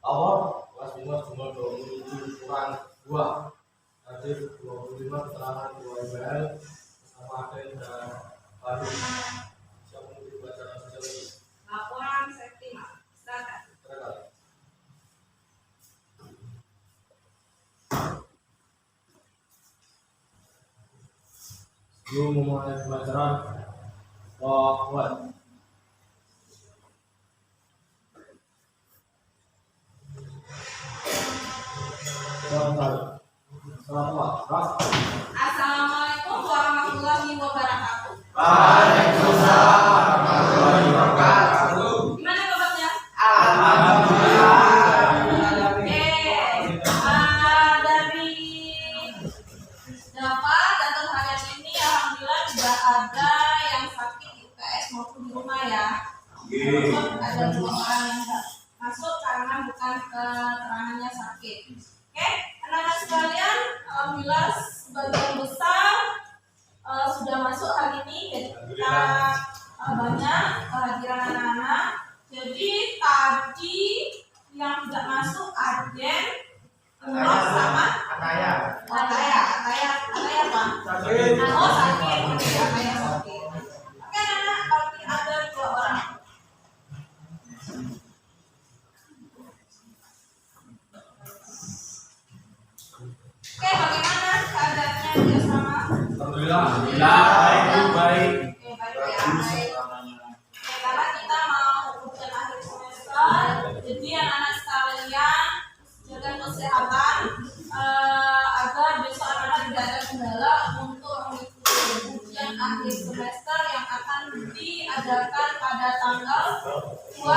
awal kelas 5 jumlah 27 kurang 2 hadir 25 keterangan 2 email bersama Aden dan Bandung. Siapa yang dibaca sosial ini? Laporan Septima. Silakan. Sebelum memulai pembelajaran, buat Assalamualaikum warahmatullahi wabarakatuh. Waalaikumsalam warahmatullahi wabarakatuh. Gimana kabarnya? Alhamdulillah. Dari dapat datang harian ini, alhamdulillah tidak ada yang sakit di UTS maupun di rumah ya. Ada 2 orang yang masuk karena bukan keterangannya sakit. Oke, anak-anak sekalian, alhamdulillah sebagian besar sudah masuk hari ini. Jadi kita banyak kehadiran anak-anak. Jadi tadi yang tidak masuk Aden, Nur sama Ataya apa? Sakit. Oh sakit, Ataya sakit. Oke anak, tapi ada 2 orang. Oke, bagaimana keadaannya dia sama? Alhamdulillah. Baik. Oke, baik ya. Baik. Oke, karena kita mau ujian akhir semester, jadi anak-anak sekalian jaga kesehatan agar besok anak-anak tidak ada kendala untuk mengikuti ujian akhir semester yang akan diadakan pada tanggal 2.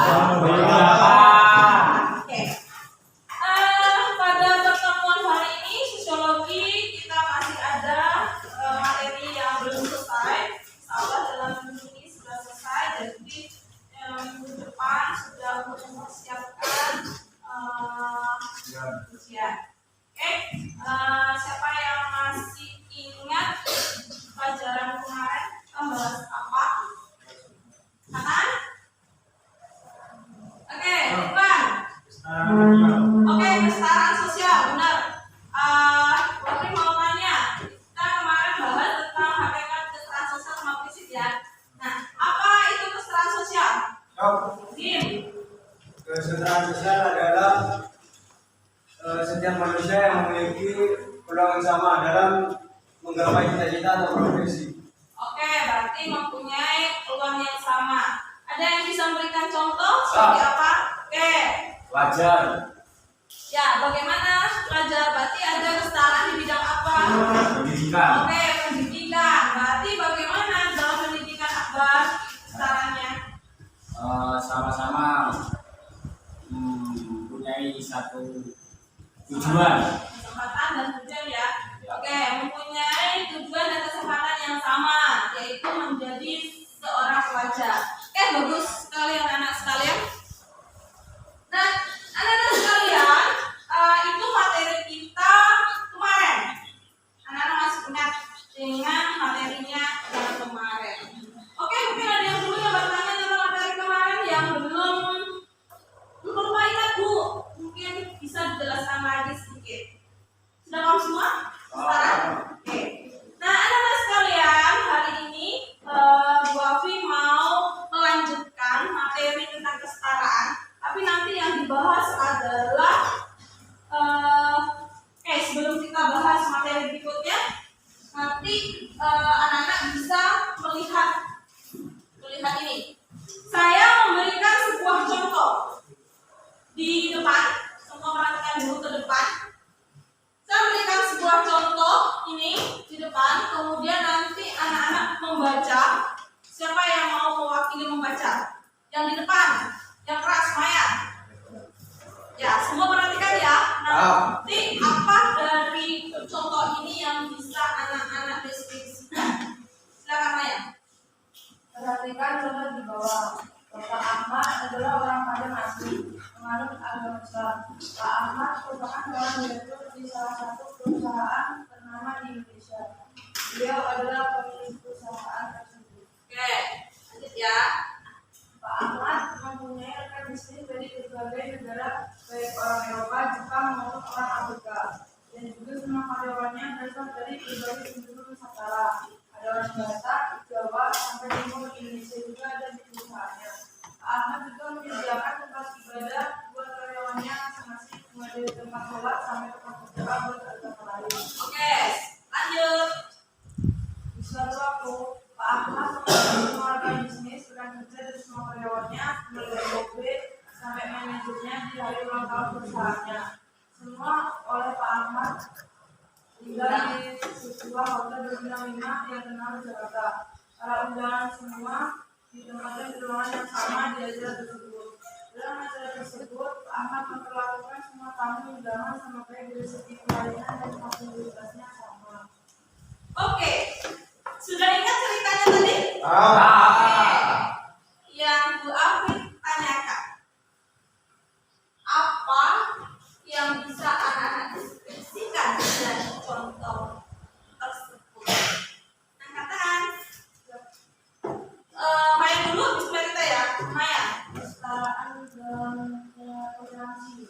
Oke. Pada pertemuan hari ini sosiologi kita masih ada materi yang belum selesai. Insyaallah dalam minggu ini sudah selesai. Jadi minggu depan sudah mempersiapkan ujian. Oke, siapa yang masih ingat pelajaran kemarin bahas apa? Kanan? Oke, depan. Oke, kesetaraan sosial, benar. Tapi mau tanya, kita kemarin bahas tentang hakikat kesetaraan sosial sama prinsip ya. Nah, apa itu kesetaraan sosial? Dim. Kesetaraan sosial adalah setiap manusia yang memiliki peluang yang sama dalam menggapai cita-cita atau profesi. Oke, berarti mempunyai peluang yang sama. Ada yang bisa memberikan contoh seperti apa? Oke. Wajar. Ya, bagaimana pelajar? Berarti ada kesetaraan di bidang apa? Pendidikan. Oke, pendidikan. Berarti bagaimana dalam pendidikan Akbar kesetaraannya? Sama-sama mempunyai satu tujuan. Kesempatan dan tujuan ya. Oke, mempunyai tujuan dan kesempatan yang sama, yaitu menjadi seorang pelajar. Oke, bagus sekali anak-anak sekalian. Nah, anak-anak sekalian, itu materi kita kemarin. Anak-anak masih ingat dengan materinya yang kemarin. Oke, mungkin ada yang dulu yang bertanya tentang materi kemarin yang belum ingat Bu. Mungkin bisa dijelaskan lagi sedikit. Sudah paham semua? Sekarang? Oke. Nah, anak-anak sekalian, hari ini Bu Afi mau melanjutkan materi tentang kesetaraan. Tapi nanti yang dibahas adalah sebelum kita bahas materi berikutnya, nanti anak-anak bisa melihat ini. Saya memberikan sebuah contoh di depan. Semua perhatikan dulu ke depan. Saya berikan sebuah contoh ini di depan, kemudian nanti anak-anak membaca. Siapa yang mau mewakili membaca? Yang di depan, yang keras, Maya. Ya, semua perhatikan ya. Nanti apa dari contoh ini yang bisa anak-anak deskripsikan? Silakan Maya. Perhatikan contoh di bawah. Dr. Ahmad adalah orang Padang asli, penganut agama Islam. Pak Ahmad merupakan seorang direktur di salah satu perusahaan ternama di Indonesia. Beliau adalah pemilik perusahaan tersebut. Oke, lanjut ya. Pak Ahmad mempunyai rekan bisnis dari berbagai negara baik orang Eropa, Jepang maupun orang Afrika. Dan juga semua karyawannya berasal dari berbagai penjuru Nusantara. Ada orang Batak, Jawa, sampai timur Indonesia juga ada di perusahaannya. Pak Ahmad juga menyediakan tempat ibadah buat karyawannya masing-masing, mulai dari tempat sholat sampai tempat berdoa buat agama lain. Oke, lanjut. Di suatu waktu, Pak Ahmad mengeluarkan bisnis dengan kerja dari semua karyawannya, mulai dari OB sampai manajernya di hari ulang tahun perusahaannya. Semua oleh Pak Ahmad tinggal di sebuah hotel berbintang 5 yang terkenal di Jakarta. Para undangan semua ditempatkan di ruangan yang sama di acara tersebut. Dalam acara tersebut, Pak Ahmad memperlakukan semua tamu undangan sama baik dari segi pelayanan dan fasilitasnya sama. Oke, sudah ingat ceritanya tadi? Ah. Oke. Yang Bu Afif tanyakan, apa yang bisa anak-anak deskripsikan dari contoh tersebut? Angkat tangan. Maya dulu, Bismillah ya. Maya. Kesetaraan dalam toleransi.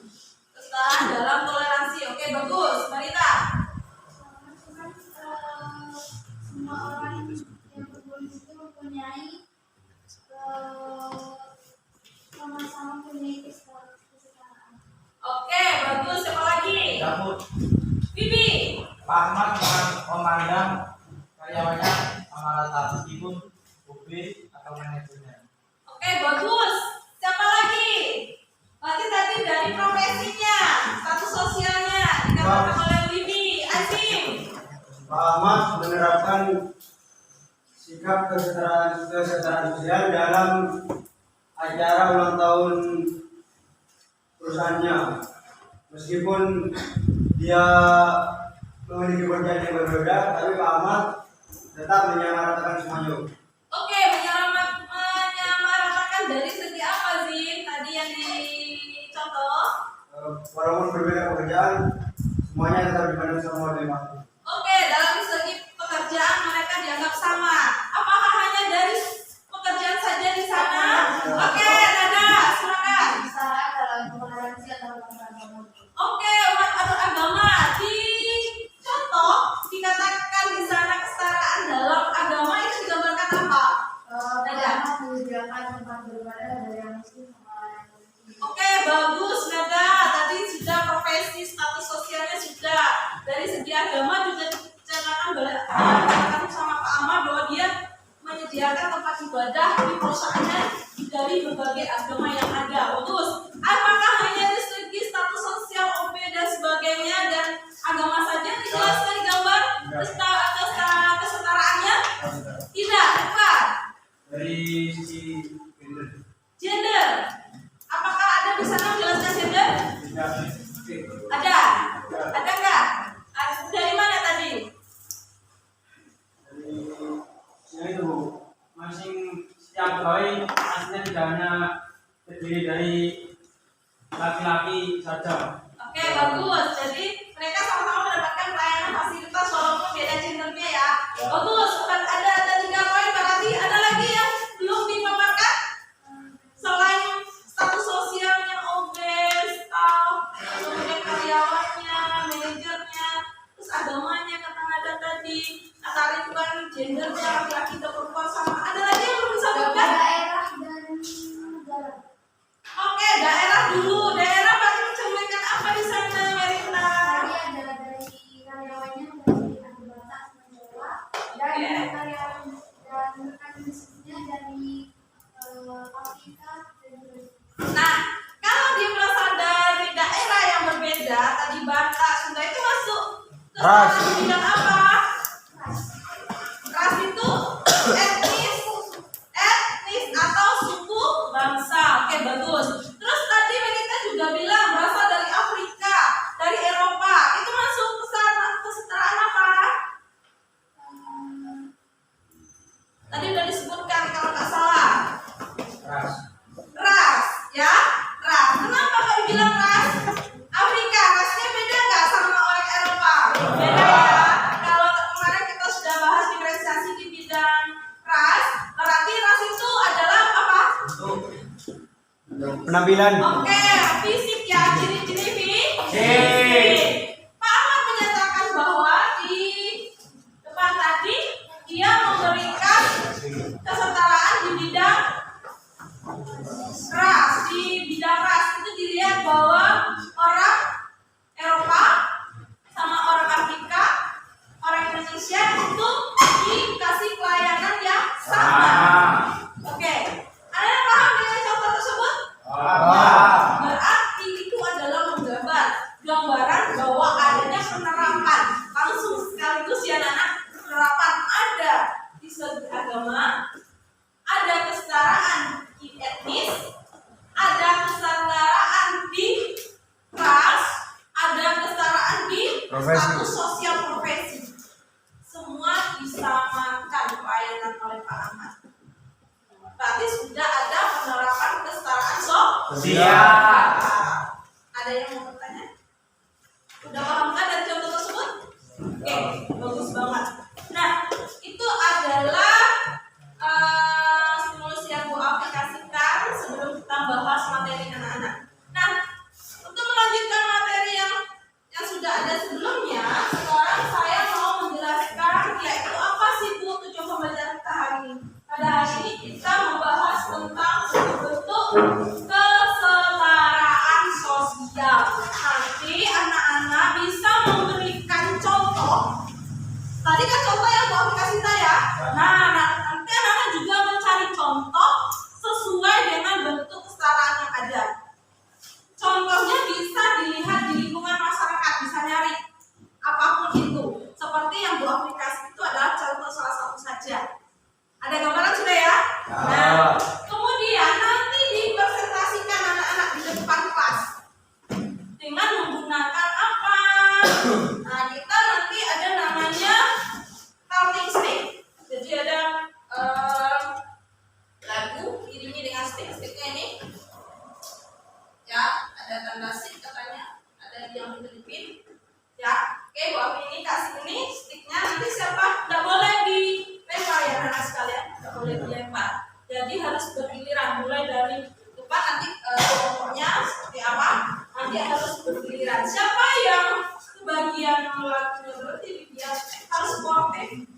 Kesetaraan dalam toleransi. Oke, bagus. Marita. Semua orang yang berkulit itu mempunyai sama-sama punya kesetaraan. Oke, bagus. Siapa lagi? Dapur. Bibi. Pak Ahmad memandang karyawannya sama rata meskipun OB atau manajernya. Oke, bagus. Siapa lagi? Berarti tadi dari profesinya, status sosialnya dikatakan oleh Bibi. Azim. Pak Ahmad menerapkan sikap kesetaraan sosial dalam acara ulang tahun perusahaannya. Meskipun dia memiliki pekerjaan yang berbeda, tapi Pak Ahmad tetap menyamaratakan semuanya. Oke, menyamaratakan dari segi apa sih tadi yang dicontoh? Walaupun berbeda pekerjaan, semuanya tetap dipandang sama oleh Pak. Oke, dalam segi pekerjaan mereka dianggap sama. Apakah hanya dari pekerjaan saja di sana? Oke, Nada, silakan. Kesetaraan dalam toleransi antara umat agama. Oke, umat agama di contoh dikatakan di sana kesetaraan dalam agama itu digambarkan apa? Pak Ahmad menyediakan tempat beribadah dari yang muslim sama yang muslim. Oke, bagus Nada. Tadi sudah profesi, status sosialnya sudah. Dari segi agama juga dikatakan sama Pak Ahmad bahwa dia menyediakan tempat ibadah di perusahaannya dari berbagai agama yang ada. Bagus. Apakah hanya dari segi status sosial, OB dan sebagainya dan agama saja dijelaskan di gambar kesetaraannya? Tidak, bukan. Dari sisi Gender. Apakah ada di sana menjelaskan gender? Ada? Ada nggak? Dari mana tadi? Dari itu setiap pegawai aslinya tidak hanya terdiri dari laki-laki saja. Oke, bagus. Jadi mereka sama-sama mendapatkan pelayanan fasilitas walaupun beda gendernya ya. Bagus. Ada 3 poin. Berarti ada lagi yang belum dipaparkan? Selain status sosialnya, OB, staff, kemudian karyawannya, manajernya, terus agamanya kata Nada tadi, ketarifan gendernya laki-laki atau perempuan sama. Ada lagi yang belum disebutkan? Daerah dan negara. Oke, daerah dulu. Daerah berarti mencerminkan apa di sana, Merina? Tadi ada dari karyawannya dari Abu Batak sama Jawa dan karyawan dan rekan bisnisnya dari Afrika dan juga Nah, kalau dia berasal dari daerah yang berbeda, tadi Batak, Sunda itu masuk ke Ras. salah bidang apa? Ras itu etnis atau suku bangsa. Oke, bagus. Terus tadi Melita juga bilang berasal dari Afrika, dari Eropa. Itu masuk kesetaraan apa? Tadi udah disebutkan kalau nggak salah. Ras, ya? Ras. Kenapa kok dibilang ras? Afrika, rasnya beda nggak sama orang Eropa? Beda ya. Kalau kemarin kita sudah bahas diferensiasi di bidang ras, berarti ras itu adalah apa? Penampilan. Oke, fisik ya. Ciri Pak Ahmad menyatakan bahwa di depan tadi dia memberikan kesetaraan di bidang ras. Di bidang ras itu dilihat bahwa orang Eropa sama orang Afrika, orang Indonesia itu dikasih pelayanan yang sama. Oke, Anda paham dengan contoh tersebut? Berarti itu adalah gambaran bahwa adanya penerapan langsung sekaligus ya anak, penerapan ada di segi agama, ada kesetaraan di etnis, ada kesetaraan di ras, ada kesetaraan di status sosial profesi. Semua disamakan pelayanan oleh Pak Ahmad. Berarti sudah ada penerapan kesetaraan sosial. Ada yang mau bertanya? Udah paham kan dari contoh tersebut? Oke, bagus banget. Nah, itu adalah stimulus yang Bu aplikasikan sebelum kita bahas materi anak-anak. Nah, untuk melanjutkan materi yang sudah ada sebelumnya, sekarang saya mau menjelaskan yaitu apa sih Bu tujuan pembelajaran kita hari ini. Pada hari ini kita membahas tentang bentuk kesetaraan sosial. Nanti anak-anak bisa memberikan contoh. Tadi kan contoh yang Bu aplikasi saya. Nah, nanti anak-anak juga mencari contoh sesuai dengan bentuk kesetaraan yang ada. Contohnya bisa dilihat di lingkungan masyarakat, bisa nyari apapun itu. Seperti yang Bu aplikasi itu adalah contoh salah satu saja. Ada gambaran sudah ya? Nah, kemudian nanti dipresentasikan anak-anak di depan kelas dengan menggunakan apa? Nah, kita nanti ada namanya talking stick. Jadi ada lagu diiringi dengan stick-sticknya ini. Ya, ada tanda stick katanya, ada yang Filipin. Ya, oke, Bu Afi ini kasih ini sticknya, nanti siapa? Tidak boleh dilempar ya anak sekalian, tidak boleh dilempar. Jadi harus bergiliran, mulai dari depan nanti kelompoknya seperti apa, nanti harus bergiliran. Siapa yang kebagian lagunya berarti dia harus sportif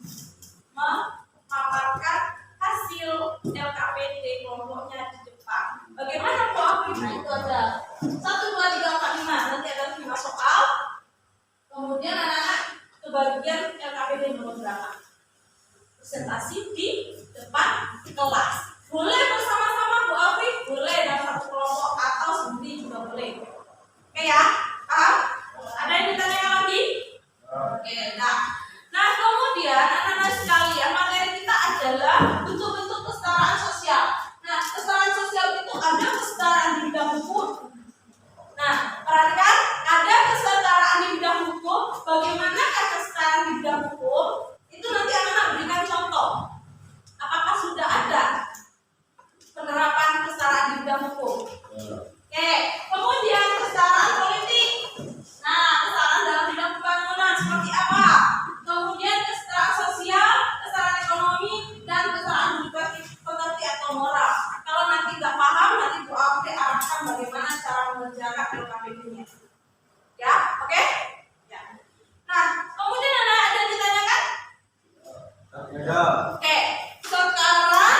memaparkan hasil LKPD kelompoknya di depan. Bagaimana Bu Afi? Nah, itu ada 1, 2, 3, 4, 5. Nanti ada 5 soal. Kemudian anak-anak kebagian LKPD nomor berapa? Presentasi di depan kelas. Boleh bersama-sama Bu Afi, boleh dalam satu kelompok atau sendiri juga boleh. Oke ya, paham? Ada yang ditanyakan lagi? Oke, nah kemudian anak-anak sekalian, materi kita adalah bentuk-bentuk kesetaraan sosial. Nah, kesetaraan sosial itu ada kesetaraan di bidang hukum. Nah, perhatikan, ada kesetaraan di bidang hukum. Bagaimanakah kesetaraan di bidang hukum? Itu nanti anak-anak berikan contoh. Apakah sudah ada penerapan kesetaraan di bidang hukum? Oke, kemudian kesetaraan politik. Nah, kesetaraan dalam bidang pembangunan seperti apa? Kemudian kesetaraan sosial, kesetaraan ekonomi, dan kesetaraan pekerti atau moral. Kalau nanti nggak paham, nanti Bu Afi arahkan bagaimana cara mengerjakan LKPD-nya. Ya, oke? Ya. Nah, kemudian ada yang ditanyakan? Ada. Oke, sekarang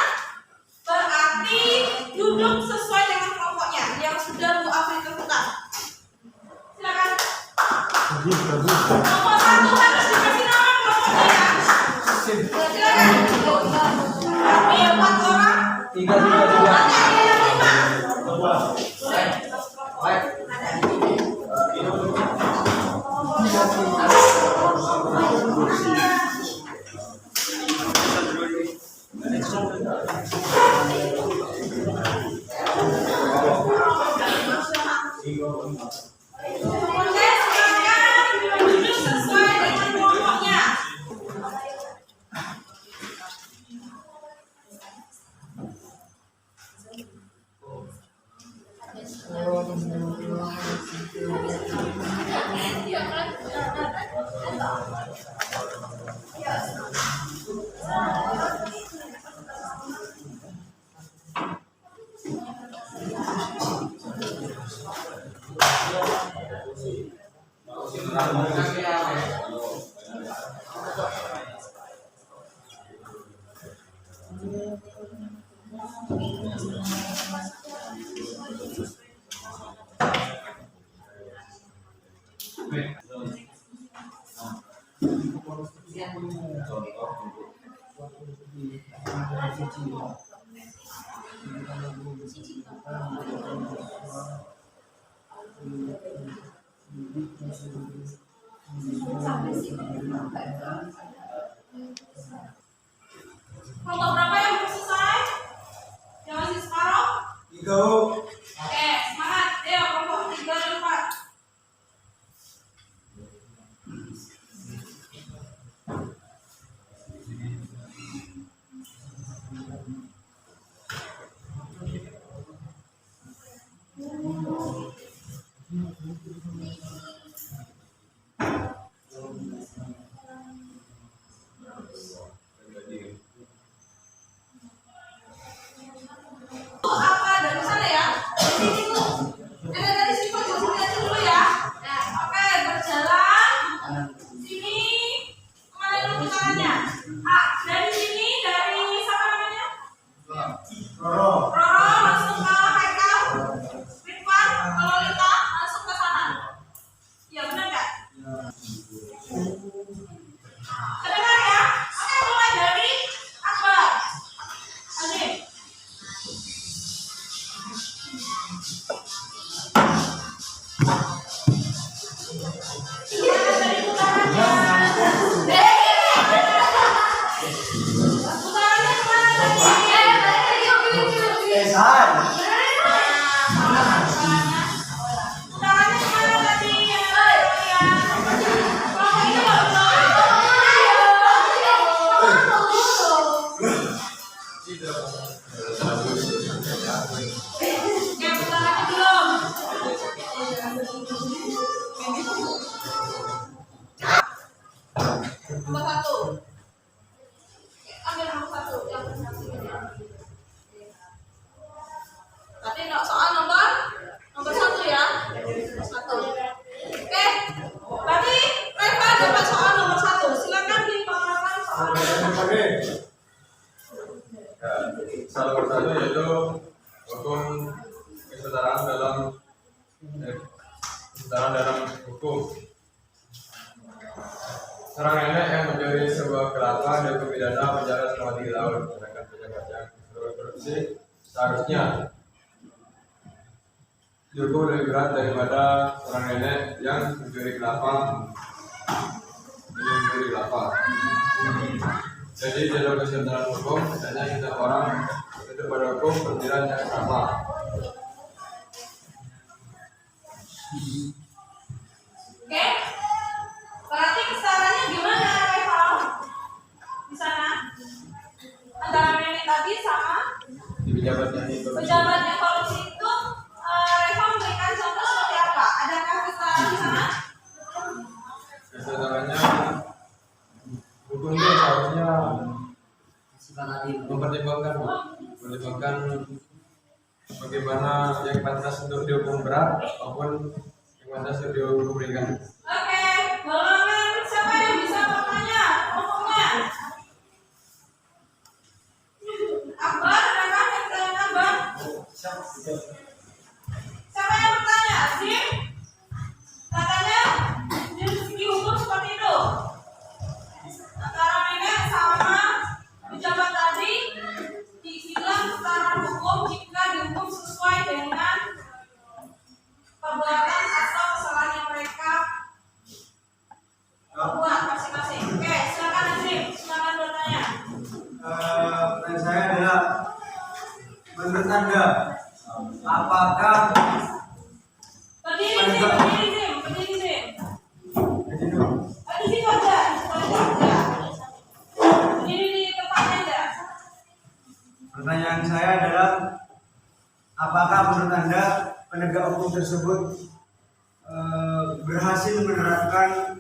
berarti duduk sesuai dengan kelompoknya yang sudah Bu Afi tentukan. Silakan. Nomor 1 harus dikasih nama kelompoknya ya. Silakan. Kami 4 orang. 3. Nanti ada yang 5. Boleh. Ada. Oke, silakan duduk sesuai dengan kelompoknya. Kelompok berapa yang belum selesai? Yang masih separuh? 3 Bu. Oke, semangat. Ayo kelompok 3 dan 4. Apa dari sana ya? Di sini tuh. Ada dari sini kok coba lihat dulu ya. Oke, berjalan. Sini. Kemana dulu putarannya? Dari sini, dari siapa namanya? Roro. Roro langsung ke Haikal. Ridwan, kalau Lita langsung ke sana. Iya benar nggak? Kedengar ya? Oke, mulai dari Akbar. Azim. Dari putarannya. Putarannya kemana tadi? San. Putarannya kemana tadi? Kelompok ini Oke, putarannya belum. Nomor 1. Ambil nomor 1 yang tapi nggak soal nomor 1 ya. 1. Oke. Berarti Reva dapat soal nomor 1. Silakan dipaparkan soalnya. Soal nomor 1 yaitu hukum kesetaraan dalam hukum. Seorang nenek yang mencuri sebuah kelapa dihukum pidana penjara selama 3 tahun. Sedangkan pejabat yang berkorupsi seharusnya dihukum lebih berat daripada seorang nenek yang mencuri kelapa. Jadi dalam kesetaraan hukum hendaknya kita orang itu pada hukum peradilan yang sama. Oke. Berarti kesetaranya gimana, Reva? Di sana? Antara nenek tadi sama Di pejabatnya itu. pejabatnya korupsi itu, Reva memberikan contoh seperti apa? Adakah kesetaraan di sana? Kesetarannya hukumnya seharusnya mempertimbangkan bagaimana yang pantas untuk dihukum berat maupun yang pantas untuk dihukum ringan. Oke, golongan siapa yang bisa bertanya? Kelompoknya. Akbar, Reva, yang bertanya Akbar. Siapa yang bertanya? Azim? Katanya dihukum seperti itu. Antara nenek sama pejabat tadi dibilang kesetaraan hukum jika dihukum sesuai dengan perbuatan atau kesalahan yang mereka perbuat masing-masing. Oke, silakan Azim, silakan bertanya. Pertanyaan saya adalah menurut Anda apakah Berdiri Zim, berdiri Zim. Di situ aja, berdiri di tempatnya aja. pertanyaan saya adalah apakah menurut Anda penegak hukum tersebut berhasil menerapkan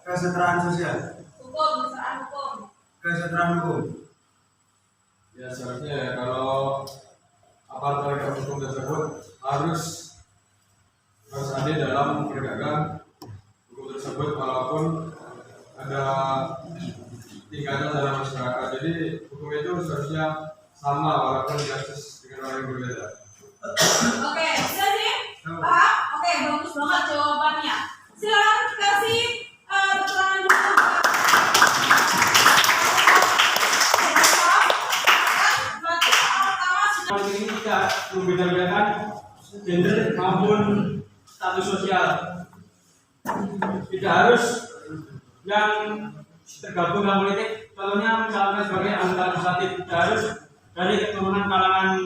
kesetaraan sosial, Hukum, kesetaraan hukum. kesetaraan hukum? Ya seharusnya ya, kalau aparat penegak hukum tersebut harus adil dalam menegakkan yang berbeda. Oke, bisa sih? Paham? Oke, bagus banget jawabannya. Silakan kasih keterangan dulu. Hal ini tidak membeda-bedakan gender maupun status sosial. Tidak harus yang tergabung dalam politik, contohnya misalnya sebagai anggota legislatif, tidak harus dari keturunan kalangan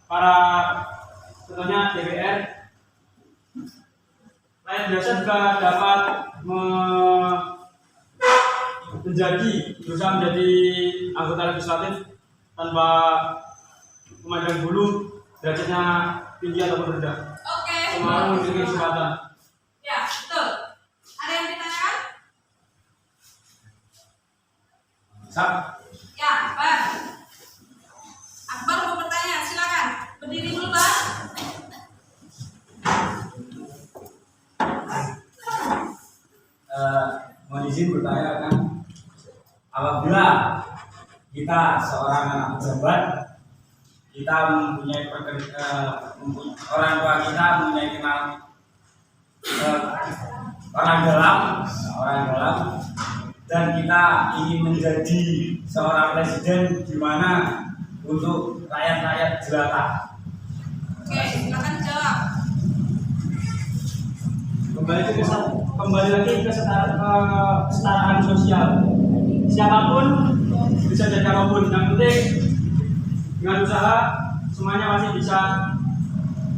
para contohnya DPR. Rakyat biasa juga dapat berusaha menjadi anggota legislatif tanpa memandang bulu derajatnya tinggi ataupun rendah. Oke. Semua orang memiliki kesempatan. Ya, betul. Ada yang ditanyakan? Sap. Ya, Akbar. Akbar mau bertanya, silakan. Berdiri dulu, Bang. Mohon izin bertanya kan, apabila kita seorang anak pejabat, kita mempunyai orang tua kita mempunyai kenal orang dalam, dan kita ingin menjadi seorang presiden gimana untuk rakyat jelata. Oke, silakan jawab. Kembali lagi ke kesetaraan sosial. Siapapun bisa jadi apapun, yang penting dengan usaha semuanya masih bisa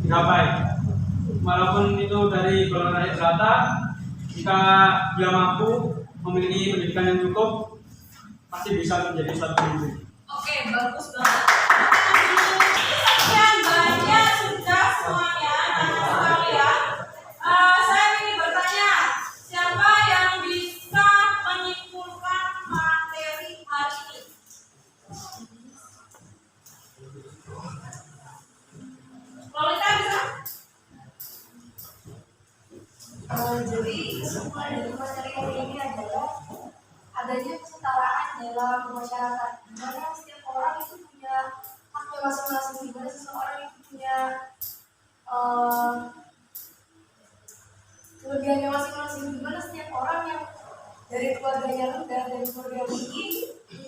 digapai. Walaupun itu dari golongan rakyat jelata, jika dia mampu memiliki pendidikan yang cukup, pasti bisa menjadi suatu pemimpin. Oke, bagus banget. Sekian banyak sudah semuanya, anak sekalian. Saya ingin bertanya, siapa yang bisa menyimpulkan materi hari ini? Lolita bisa? Jadi kesimpulan dari materi hari ini adalah adanya kesetaraan dalam masyarakat, di mana setiap orang itu punya haknya masing-masing, di mana seseorang itu punya kelebihannya masing-masing, di mana setiap orang yang dari keluarganya rendah, dari keluarga tinggi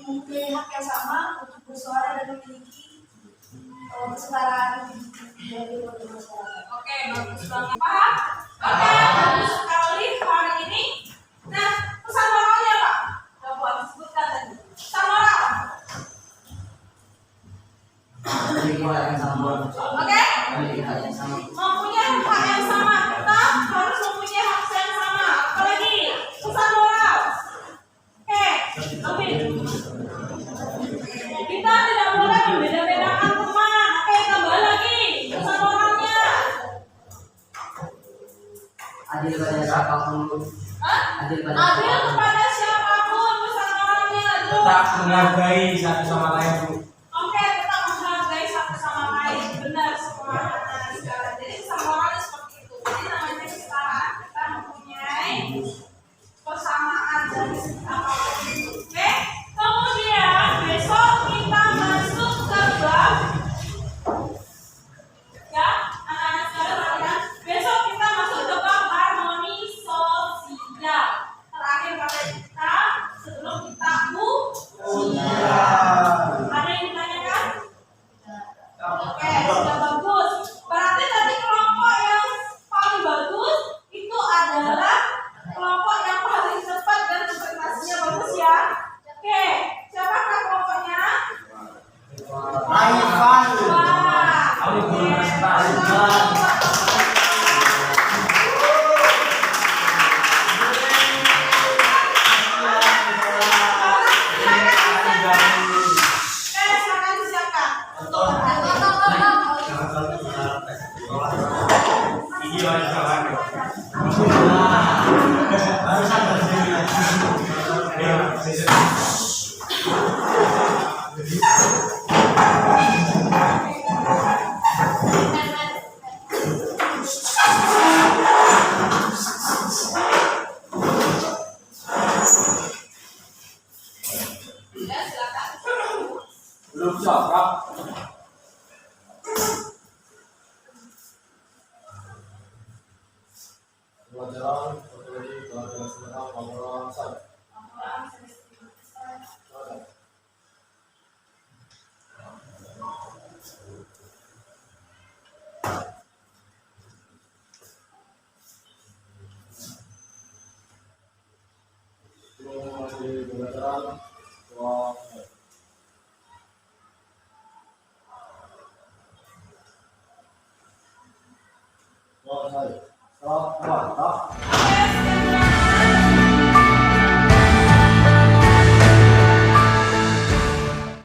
mempunyai hak yang sama untuk bersuara dan memiliki kesetaraan dari masyarakat. Oke, bagus banget. Paham? Oke, bagus sekali hari ini. Nah, pesan moralnya Pak, udah buat sebutkan tadi. Pesan moral. Oke? Mempunyai hak yang sama. Kita harus mempunyai hak yang sama. Apalagi pesan moral. Oke, lebih. Kita tidak boleh membeda-bedakan teman. Oke, tambah lagi pesan moralnya. Adil pada siapapun. Hah? Adil pada Adil siapapun. kepada siapapun pesan moralnya tuh. Tetap menghargai satu sama lain, Bu. Oke, tetap menghargai satu sama lain. Benar semua anak-anak sekalian. Jadi pesan moralnya seperti itu. Jadi namanya kesetaraan, kita mempunyai persamaan dari segi apapun itu. Oke? Kemudian besok kita masuk ke bab ya, anak-anak sekalian, besok kita masuk ke bab harmoni sosial. Terakhir pada kita sebelum kita ada yang ditanyakan? Oke, sudah bagus. Berarti tadi kelompok yang paling bagus itu adalah kelompok yang paling cepat dan presentasinya bagus ya. Oke, siapakah kelompoknya? Aifan. Wah, oke. Silakan disiapkan. Ini wajib kawan. Wah, saya. Stop, wah, stop. Oke,